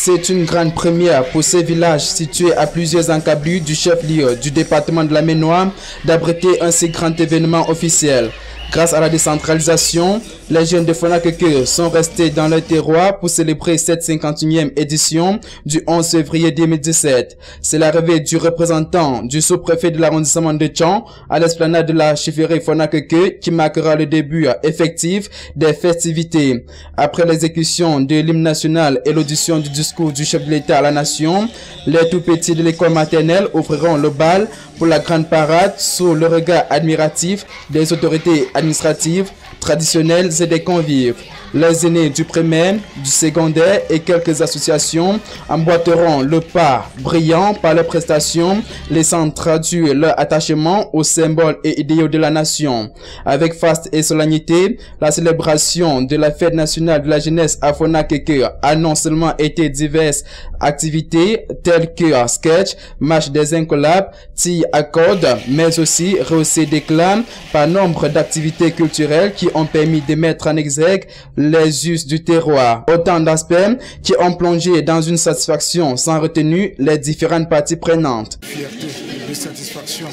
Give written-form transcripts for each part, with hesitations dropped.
C'est une grande première pour ces villages situés à plusieurs encablures du chef-lieu du département de la Ménois d'abriter un si grand événement officiel. Grâce à la décentralisation, les jeunes de Fonakeke sont restés dans leur terroir pour célébrer cette 51e édition du 11 février 2017. C'est l'arrivée du représentant du sous-préfet de l'arrondissement de Tchon à l'esplanade de la chefferie Fonakeke qui marquera le début effectif des festivités. Après l'exécution de l'hymne national et l'audition du discours du chef de l'État à la nation, les tout-petits de l'école maternelle offriront le bal pour la grande parade sous le regard admiratif des autorités administratives, traditionnelles et des convives. Les aînés du primaire, du secondaire et quelques associations emboîteront le pas brillant par leurs prestations, laissant traduire leur attachement aux symboles et idéaux de la nation. Avec faste et solennité, la célébration de la fête nationale de la jeunesse à Fonakeke a non seulement été diverses activités telles que sketch, marche des incollables, tir à cordes, mais aussi rehaussé d'éclat par nombre d'activités culturelles qui ont permis de mettre en exergue les us du terroir. Autant d'aspects qui ont plongé dans une satisfaction sans retenue les différentes parties prenantes. Fierté, de satisfaction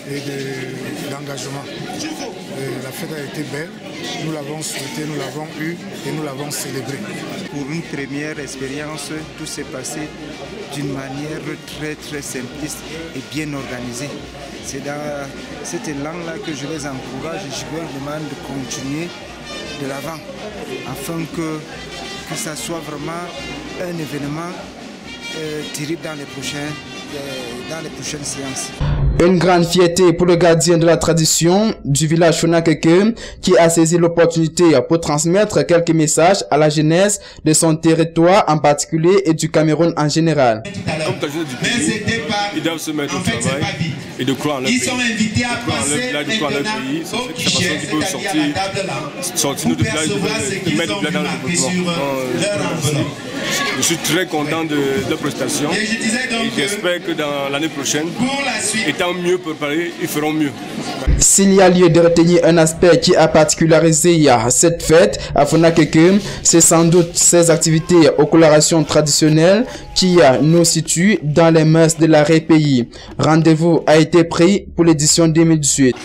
et d'engagement. La fête a été belle, nous l'avons souhaité, nous l'avons eu et nous l'avons célébré. Pour une première expérience, tout s'est passé d'une manière très simpliste et bien organisée. C'est dans cet élan-là que je les encourage et je leur demande de continuer de l'avant afin que ça soit vraiment un événement terrible dans les prochaines séances. Une grande fierté pour le gardien de la tradition du village Fonakeke qui a saisi l'opportunité pour transmettre quelques messages à la jeunesse de son territoire en particulier et du Cameroun en général. Comme tradition du pays, ils doivent se mettre au travail et de croire en leur pays. De croire en leur pays, c'est la façon qu'ils peuvent sortir notre village, de mettre le village dans le développement. Je suis très content de leur prestation et j'espère que dans l'année prochaine, étant mieux préparés, ils feront mieux. S'il y a lieu de retenir un aspect qui a particularisé cette fête à Fonakeke, c'est sans doute ces activités aux colorations traditionnelles qui nous situent dans les mœurs de l'arrêt-pays. Rendez-vous a été pris pour l'édition 2018.